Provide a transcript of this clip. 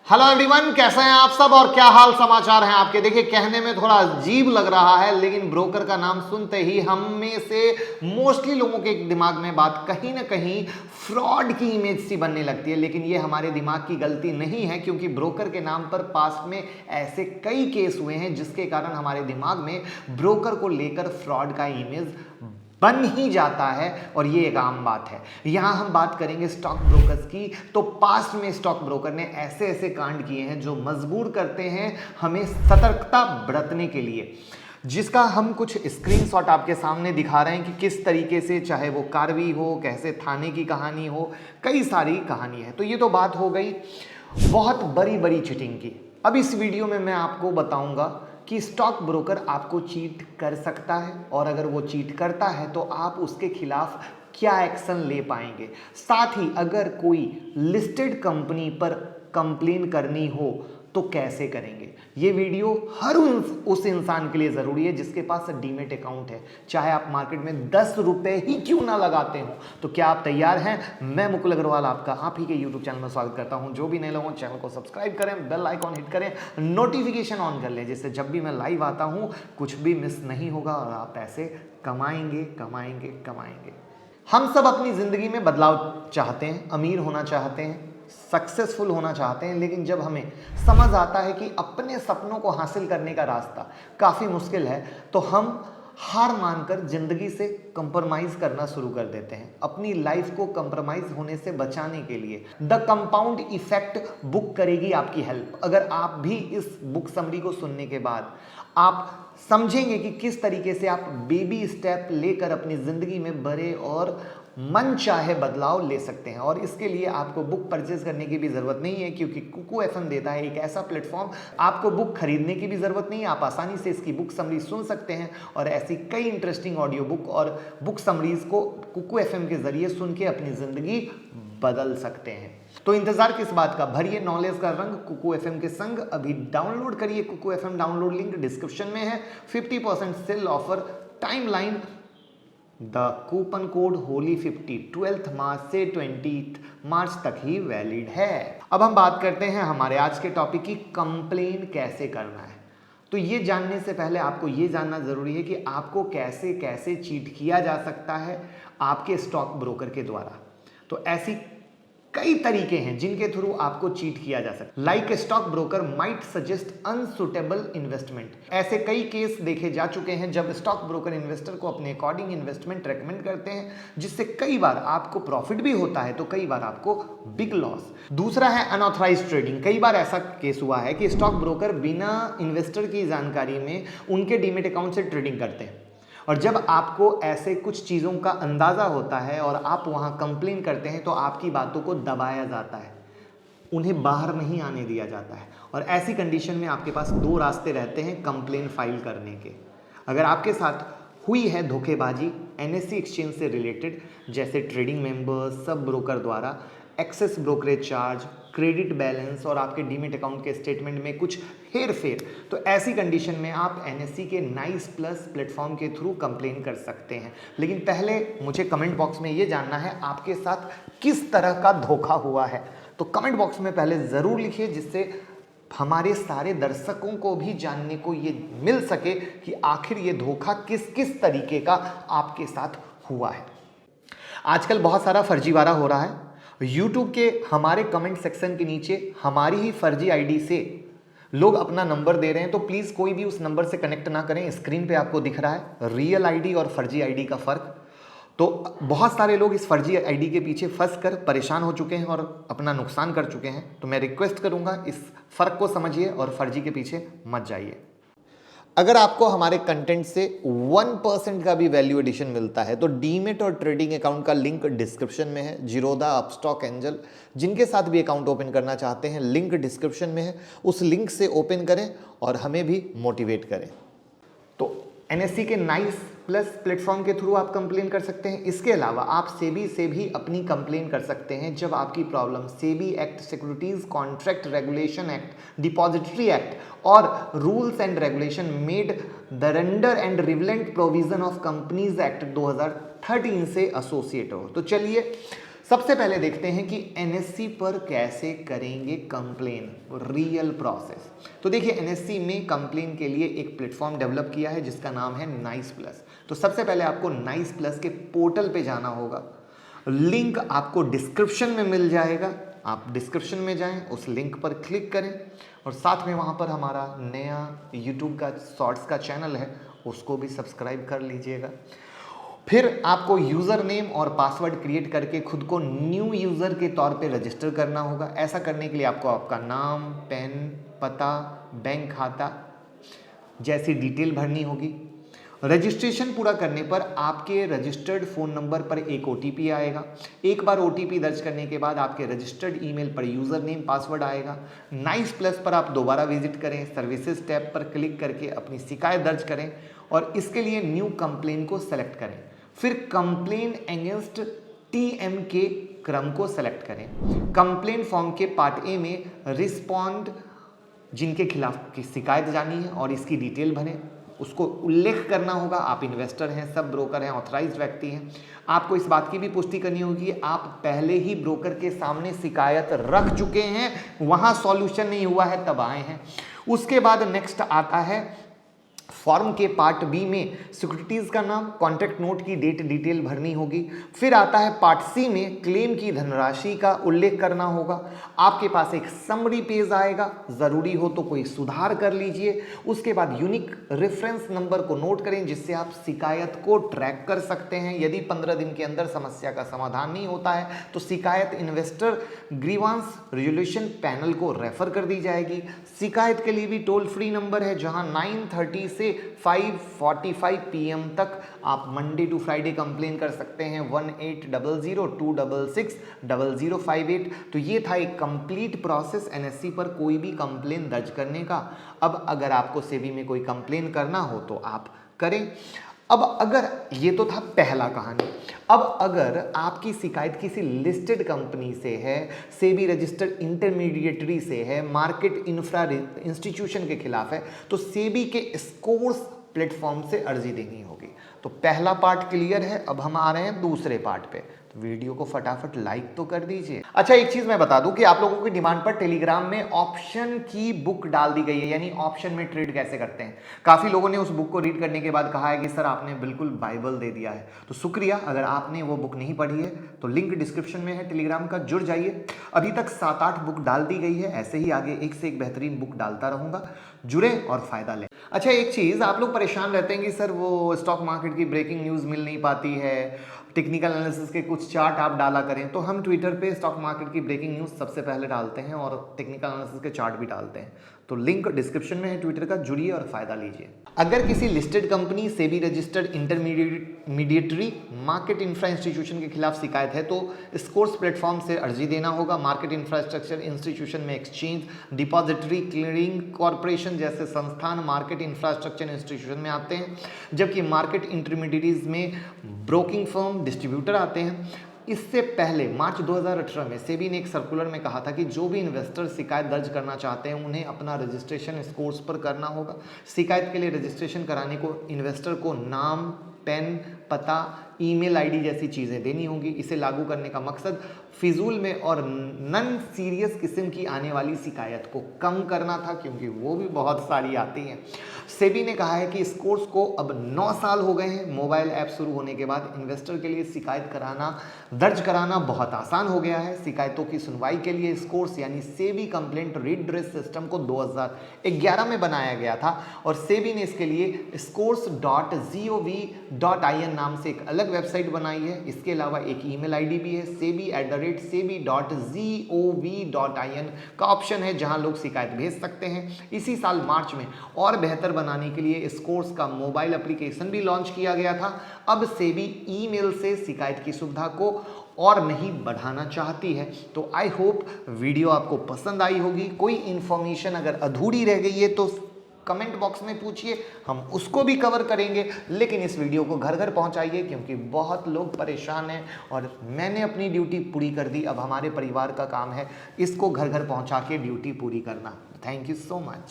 Hello everyone, कैसे हैं आप सब और क्या हाल समाचार हैं आपके। देखिए, कहने में थोड़ा अजीब लग रहा है, लेकिन ब्रोकर का नाम सुनते ही हम में से मोस्टली लोगों के दिमाग में बात कहीं ना कहीं फ्रॉड की इमेज सी बनने लगती है। लेकिन ये हमारे दिमाग की गलती नहीं है, क्योंकि ब्रोकर के नाम पर पास्ट में ऐसे कई केस हुए हैं जिसके कारण हमारे दिमाग में ब्रोकर को लेकर फ्रॉड का इमेज बन ही जाता है। और ये एक आम बात है। यहां हम बात करेंगे स्टॉक ब्रोकर्स की। तो पास्ट में स्टॉक ब्रोकर ने ऐसे ऐसे कांड किए हैं जो मजबूर करते हैं हमें सतर्कता बरतने के लिए, जिसका हम कुछ स्क्रीनशॉट आपके सामने दिखा रहे हैं कि किस तरीके से, चाहे वो कार्रवाई हो, कैसे थाने की कहानी हो, कई सारी कहानी है। तो ये तो बात हो गई बहुत बड़ी बड़ी चीटिंग की। अब इस वीडियो में मैं आपको बताऊंगा कि स्टॉक ब्रोकर आपको चीट कर सकता है, और अगर वो चीट करता है तो आप उसके खिलाफ क्या एक्शन ले पाएंगे। साथ ही अगर कोई लिस्टेड कंपनी पर कंप्लेन करनी हो तो कैसे करेंगे। ये वीडियो हर उस इंसान के लिए ज़रूरी है जिसके पास डीमेट अकाउंट है, चाहे आप मार्केट में 10 रुपए ही क्यों ना लगाते हो। तो क्या आप तैयार हैं? मैं मुकुल अग्रवाल आपका आप ही के यूट्यूब चैनल में स्वागत करता हूं। जो भी नए लोग चैनल को सब्सक्राइब करें, बेल आइकॉन हिट करें, नोटिफिकेशन ऑन कर लें, जिससे जब भी मैं लाइव आता हूं कुछ भी मिस नहीं होगा और आप पैसे कमाएंगे कमाएंगे कमाएंगे। हम सब अपनी ज़िंदगी में बदलाव चाहते हैं, अमीर होना चाहते हैं, सक्सेसफुल होना चाहते हैं। लेकिन जब हमें समझ आता है कि अपने सपनों को हासिल करने का रास्ता काफ़ी मुश्किल है, तो हम हार मानकर ज़िंदगी से कंप्रोमाइज़ करना शुरू कर देते हैं, अपनी लाइफ को कंप्रोमाइज़ होने से बचाने के लिए। द कंपाउंड इफेक्ट बुक करेगी आपकी हेल्प। अगर आप भी इस बुक समरी को सुनने के बाद आप समझेंगे कि किस तरीके से आप बेबी स्टेप लेकर अपनी ज़िंदगी में बड़े और मन चाहे बदलाव ले सकते हैं। और इसके लिए आपको बुक परचेज करने की भी ज़रूरत नहीं है, क्योंकि कुकू एफएम देता है एक ऐसा प्लेटफॉर्म, आपको बुक खरीदने की भी ज़रूरत नहीं है। आप आसानी से इसकी बुक समरी सुन सकते हैं और ऐसी कई इंटरेस्टिंग ऑडियो बुक और बुक समरीज को कुकू एफएम के ज़रिए सुन के अपनी ज़िंदगी बदल सकते हैं। तो इंतजार किस बात का, भरिए नॉलेज का रंग कुकू एफएम के संग। अभी डाउनलोड करिए Kuku FM, download link description में है। 50% sale offer, timeline the coupon code होली50 12 मार्च से 20 मार्च तक ही वैलिड है। अब हम बात करते हैं हमारे आज के टॉपिक की, कंप्लेन कैसे करना है। तो ये जानने से पहले आपको ये जानना जरूरी है कि आपको कैसे कैसे चीट किया जा सकता है आपके स्टॉक ब्रोकर के द्वारा। तो ऐसी कई तरीके हैं जिनके थ्रू आपको चीट किया जा सकता है। Like stock broker might suggest unsuitable investment. ऐसे कई केस देखे जा चुके हैं जब स्टॉक ब्रोकर इन्वेस्टर को अपने अकॉर्डिंग इन्वेस्टमेंट रेकमेंड करते हैं, जिससे कई बार आपको प्रॉफिट भी होता है तो कई बार आपको बिग लॉस। दूसरा है अनऑथराइज्ड ट्रेडिंग। कई बार ऐसा केस हुआ है कि स्टॉक ब्रोकर बिना इन्वेस्टर की जानकारी में उनके डीमेट अकाउंट से ट्रेडिंग करते हैं, और जब आपको ऐसे कुछ चीज़ों का अंदाज़ा होता है और आप वहाँ कंप्लेन करते हैं तो आपकी बातों को दबाया जाता है, उन्हें बाहर नहीं आने दिया जाता है। और ऐसी कंडीशन में आपके पास दो रास्ते रहते हैं कंप्लेन फाइल करने के। अगर आपके साथ हुई है धोखेबाजी एनएससी एक्सचेंज से रिलेटेड, जैसे ट्रेडिंग मेंबर्स, सब ब्रोकर द्वारा excess brokerage charge, credit balance और आपके डीमेट अकाउंट के स्टेटमेंट में कुछ हेर फेर, तो ऐसी कंडीशन में आप एनएससी के नाइस प्लस प्लेटफॉर्म के थ्रू कंप्लेन कर सकते हैं। लेकिन पहले मुझे कमेंट बॉक्स में ये जानना है आपके साथ किस तरह का धोखा हुआ है। तो कमेंट बॉक्स में पहले ज़रूर लिखिए, जिससे हमारे सारे दर्शकों को भी जानने को ये मिल सके कि आखिर ये धोखा किस किस तरीके का आपके साथ हुआ है। आजकल बहुत सारा फर्जीवाड़ा हो रहा है। YouTube के हमारे कमेंट सेक्शन के नीचे हमारी ही फर्जी आईडी से लोग अपना नंबर दे रहे हैं, तो प्लीज़ कोई भी उस नंबर से कनेक्ट ना करें। स्क्रीन पे आपको दिख रहा है रियल आईडी और फर्जी आईडी का फ़र्क। तो बहुत सारे लोग इस फर्जी आईडी के पीछे फंस कर परेशान हो चुके हैं और अपना नुकसान कर चुके हैं। तो मैं रिक्वेस्ट करूँगा इस फ़र्क को समझिए और फर्जी के पीछे मत जाइए। अगर आपको हमारे कंटेंट से 1% का भी वैल्यू एडिशन मिलता है तो डीमेट और ट्रेडिंग अकाउंट का लिंक डिस्क्रिप्शन में है। जीरोधा, अपस्टॉक, एंजल, जिनके साथ भी अकाउंट ओपन करना चाहते हैं, लिंक डिस्क्रिप्शन में है। उस लिंक से ओपन करें और हमें भी मोटिवेट करें। तो एनएससी के नाइस प्लस प्लेटफॉर्म के थ्रू आप कंप्लेन कर सकते हैं। इसके अलावा आप सेबी से भी अपनी कंप्लेन कर सकते हैं जब आपकी problem SEBI Act, Securities Contract Regulation Act, Depository Act और rules and regulation made thereunder and relevant provision of Companies Act 2013 से एसोसिएट हो। तो चलिए सबसे पहले देखते हैं कि एनएससी पर कैसे करेंगे कंप्लेन, रियल प्रोसेस। तो देखिए एनएससी में कंप्लेन के लिए एक प्लेटफॉर्म डेवलप किया है जिसका नाम है नाइस प्लस। तो सबसे पहले आपको नाइस प्लस के पोर्टल पे जाना होगा, लिंक आपको डिस्क्रिप्शन में मिल जाएगा, आप डिस्क्रिप्शन में जाएं, उस लिंक पर क्लिक करें और साथ में वहाँ पर हमारा नया यूट्यूब का शॉर्ट्स का चैनल है, उसको भी सब्सक्राइब कर लीजिएगा। फिर आपको यूज़र नेम और पासवर्ड क्रिएट करके खुद को न्यू यूज़र के तौर पे रजिस्टर करना होगा। ऐसा करने के लिए आपको आपका नाम, पैन, पता, बैंक खाता जैसी डिटेल भरनी होगी। रजिस्ट्रेशन पूरा करने पर आपके रजिस्टर्ड फ़ोन नंबर पर एक OTP आएगा। एक बार OTP दर्ज करने के बाद आपके रजिस्टर्ड ईमेल पर यूज़र नेम पासवर्ड आएगा। नाइस प्लस पर आप दोबारा विजिट करें, सर्विसेज टैब पर क्लिक करके अपनी शिकायत दर्ज करें और इसके लिए न्यू कंप्लेन को सेलेक्ट करें। फिर कंप्लेन अगेंस्ट TM के क्रम को सेलेक्ट करें। कंप्लेन फॉर्म के पार्ट ए में रिस्पॉन्ड जिनके खिलाफ की शिकायत जानी है और इसकी डिटेल भरें, उसको उल्लेख करना होगा। आप इन्वेस्टर हैं, सब ब्रोकर हैं, ऑथराइज्ड व्यक्ति हैं। आपको इस बात की भी पुष्टि करनी होगी कि आप पहले ही ब्रोकर के सामने शिकायत रख चुके हैं, वहां सॉल्यूशन नहीं हुआ है तब आए हैं। उसके बाद नेक्स्ट आता है फॉर्म के पार्ट बी में सिक्योरिटीज का नाम, कॉन्ट्रैक्ट नोट की डेट डिटेल भरनी होगी। फिर आता है पार्ट सी में क्लेम की धनराशि का उल्लेख करना होगा। आपके पास एक समरी पेज आएगा, जरूरी हो तो कोई सुधार कर लीजिए। उसके बाद यूनिक रेफरेंस नंबर को नोट करें जिससे आप शिकायत को ट्रैक कर सकते हैं। यदि 15 दिन के अंदर समस्या का समाधान नहीं होता है तो शिकायत इन्वेस्टर ग्रीवांस रिजोल्यूशन पैनल को रेफर कर दी जाएगी। शिकायत के लिए भी टोल फ्री नंबर है जहां 9:30 से 5:45 PM तक आप मंडे टू फ्राइडे कंप्लेन कर सकते हैं। 1800-266-0058। तो ये था एक कंप्लीट प्रोसेस एनएससी पर कोई भी कंप्लेन दर्ज करने का। अब अगर आपको सेबी में कोई कंप्लेन करना हो तो आप करें। अब अगर ये तो था पहला कहानी, अब अगर आपकी शिकायत किसी लिस्टेड कंपनी से है, सेबी रजिस्टर्ड इंटरमीडिएटरी से है, मार्केट इंफ्रा इंस्टीट्यूशन के खिलाफ है, तो सेबी के स्कोर्स प्लेटफॉर्म से अर्जी देनी होगी। तो पहला पार्ट क्लियर है। अब हम आ रहे हैं दूसरे पार्ट पे। तो वीडियो को फटाफट लाइक तो कर दीजिए। अच्छा, एक चीज मैं बता दूं कि आप लोगों की डिमांड पर टेलीग्राम में ऑप्शन की बुक डाल दी गई है, यानी ऑप्शन में ट्रेड कैसे करते हैं। काफी लोगों ने उस बुक को रीड करने के बाद कहा है कि सर आपने बिल्कुल बाइबल दे दिया है। तो शुक्रिया। अगर आपने वो बुक नहीं पढ़ी है तो लिंक डिस्क्रिप्शन में है टेलीग्राम का, जुड़ जाइए। अभी तक 7-8 बुक डाल दी गई है, ऐसे ही आगे एक से एक बेहतरीन बुक डालता रहूंगा। जुड़े और फायदा लें। अच्छा, एक चीज आप लोग परेशान रहते हैं कि सर वो स्टॉक मार्केट की ब्रेकिंग न्यूज मिल नहीं पाती है, टेक्निकल एनालिसिस के कुछ चार्ट आप डाला करें। तो हम ट्विटर पे स्टॉक मार्केट की ब्रेकिंग न्यूज़ सबसे पहले डालते हैं और टेक्निकल एनालिसिस के चार्ट भी डालते हैं। तो लिंक डिस्क्रिप्शन में है ट्विटर का, जुड़िए और फायदा लीजिए। अगर किसी listed company, SEBI registered intermediary, market infra institution के खिलाफ शिकायत है तो स्कोर्स प्लेटफॉर्म से अर्जी देना होगा। मार्केट इंफ्रास्ट्रक्चर इंस्टीट्यूशन में एक्सचेंज, डिपॉजिटरी, क्लियरिंग कॉर्पोरेशन जैसे संस्थान मार्केट इंफ्रास्ट्रक्चर इंस्टीट्यूशन में आते हैं, जबकि मार्केट इंटरमीडिएटरीज में ब्रोकिंग फर्म, डिस्ट्रीब्यूटर आते हैं। इससे पहले मार्च 2018 में सेबी ने एक सर्कुलर में कहा था कि जो भी इन्वेस्टर शिकायत दर्ज करना चाहते हैं उन्हें अपना रजिस्ट्रेशन स्कोर्स पर करना होगा। शिकायत के लिए रजिस्ट्रेशन कराने को इन्वेस्टर को नाम, पैन, पता, ईमेल आईडी जैसी चीज़ें देनी होंगी। इसे लागू करने का मकसद फिजूल में और नन सीरियस किस्म की आने वाली शिकायत को कम करना था, क्योंकि वो भी बहुत सारी आती हैं। सेबी ने कहा है कि इस कोर्स को अब 9 साल हो गए हैं। मोबाइल ऐप शुरू होने के बाद इन्वेस्टर के लिए शिकायत दर्ज कराना बहुत आसान हो गया है। शिकायतों की सुनवाई के लिए इस कोर्स यानी सेबी कंप्लेंट रिड्रेस सिस्टम को 2011 में बनाया गया था और सेबी ने इसके लिए scores.gov.in नाम से एक अलग वेबसाइट बनाई है। इसके अलावा एक ईमेल आईडी भी है, sebi@sebi.gov.in का ऑप्शन है जहां लोग शिकायत भेज सकते हैं। इसी साल मार्च में और बेहतर बनाने के लिए इस कोर्स का मोबाइल एप्लीकेशन भी लॉन्च किया गया था। अब सेबी ईमेल से शिकायत की सुविधा को और नहीं बढ़ाना चाहती है। तो आई होप वीडियो आपको पसंद आई होगी। कोई इंफॉर्मेशन अगर अधूरी रह गई है तो कमेंट बॉक्स में पूछिए, हम उसको भी कवर करेंगे। लेकिन इस वीडियो को घर घर पहुंचाइए, क्योंकि बहुत लोग परेशान हैं और मैंने अपनी ड्यूटी पूरी कर दी। अब हमारे परिवार का काम है इसको घर घर पहुंचा के ड्यूटी पूरी करना। Thank you so much.